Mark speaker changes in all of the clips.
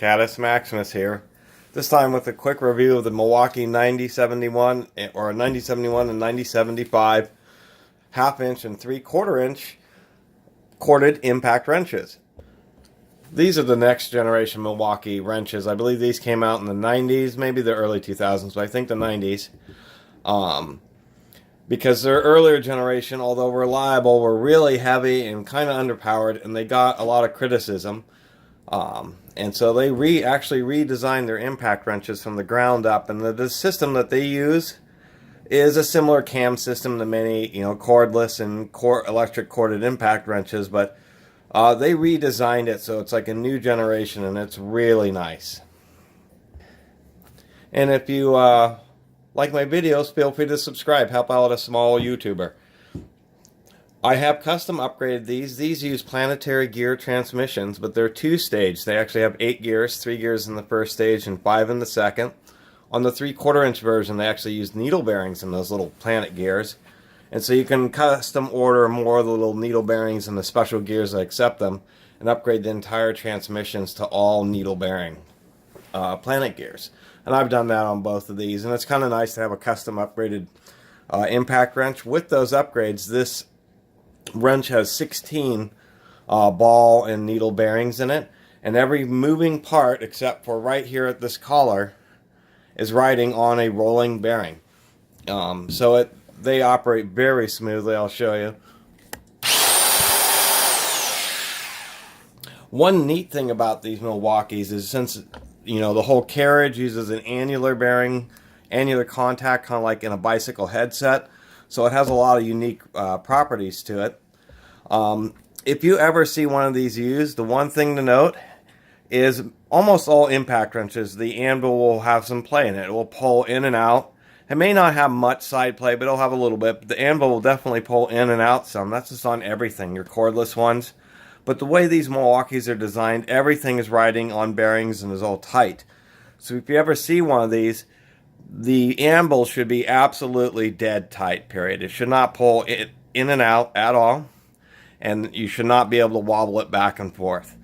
Speaker 1: Catus Maximus here. This time with a quick review of the Milwaukee 9071 or 9071 and 9075 half-inch and 3/4-inch corded impact wrenches. These are the next generation Milwaukee wrenches. I believe these came out in the 90s, maybe the early 2000s, but I think the 90s. Because their earlier generation, although reliable, were really heavy and kind of underpowered, and they got a lot of criticism. And so they actually redesigned their impact wrenches from the ground up, and the system that they use is a similar cam system to many, cordless and electric corded impact wrenches, but they redesigned it so it's like a new generation, and it's really nice. And if you like my videos, feel free to subscribe. Help out a small YouTuber. I have custom upgraded these. These use planetary gear transmissions, but they're two-stage. They actually have 8 gears, 3 gears in the first stage and 5 in the second. On the 3/4-inch version, they actually use needle bearings in those little planet gears. And so you can custom order more of the little needle bearings and the special gears that accept them and upgrade the entire transmissions to all needle bearing planet gears. And I've done that on both of these, and it's kind of nice to have a custom upgraded impact wrench. With those upgrades, this wrench has 16 ball and needle bearings in it, and every moving part except for right here at this collar is riding on a rolling bearing. So they operate very smoothly. I'll show you. One neat thing about these Milwaukees is since the whole carriage uses an annular bearing, annular contact, kind of like in a bicycle headset. So it has a lot of unique properties to it. If you ever see one of these used, the one thing to note is almost all impact wrenches, the anvil will have some play in it. It will pull in and out. It may not have much side play, but it'll have a little bit. But the anvil will definitely pull in and out some. That's just on everything, your cordless ones. But the way these Milwaukees are designed, everything is riding on bearings and is all tight. So if you ever see one of these, the anvil should be absolutely dead tight, period. It should not pull it in and out at all. And you should not be able to wobble it back and forth.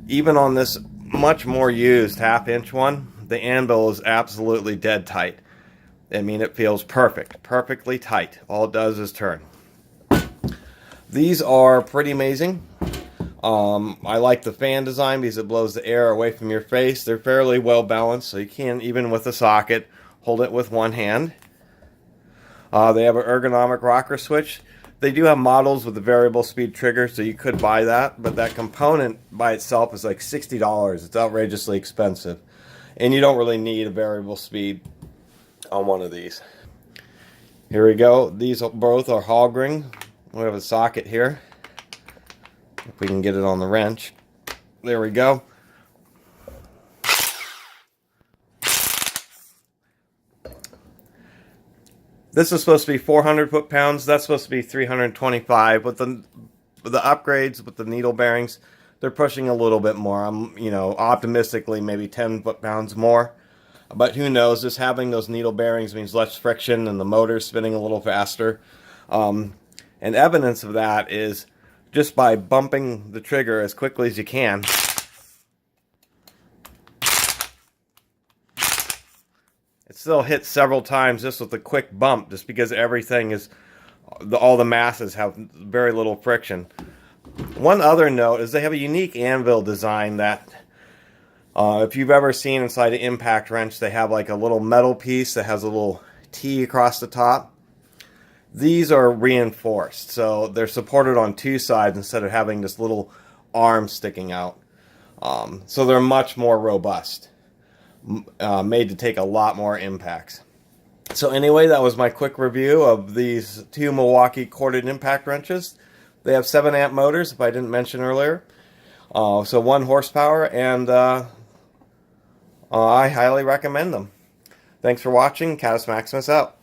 Speaker 1: Even on this much more used half-inch one, the anvil is absolutely dead tight. I mean, it feels perfect, perfectly tight. All it does is turn. These are pretty amazing. I like the fan design because it blows the air away from your face. They're fairly well balanced, so you can, even with a socket, hold it with one hand. They have an ergonomic rocker switch. They do have models with a variable speed trigger, so you could buy that, but that component by itself is like $60. It's outrageously expensive, and you don't really need a variable speed on one of these. Here we go. These both are hog ring. We have a socket here. If we can get it on the wrench. There we go. This is supposed to be 400 foot-pounds. That's supposed to be 325. With the upgrades, with the needle bearings, they're pushing a little bit more. I'm, optimistically maybe 10 foot-pounds more. But who knows? Just having those needle bearings means less friction and the motor's spinning a little faster. And evidence of that is just by bumping the trigger as quickly as you can. It still hits several times just with a quick bump, just because everything is, all the masses have very little friction. One other note is they have a unique anvil design that, if you've ever seen inside an impact wrench, they have like a little metal piece that has a little T across the top. These are reinforced, so they're supported on two sides instead of having this little arm sticking out. So they're much more robust, made to take a lot more impacts. So anyway, that was my quick review of these two Milwaukee corded impact wrenches. They have 7 amp motors, if I didn't mention earlier. So 1 horsepower, and I highly recommend them. Thanks for watching. Catus Maximus out.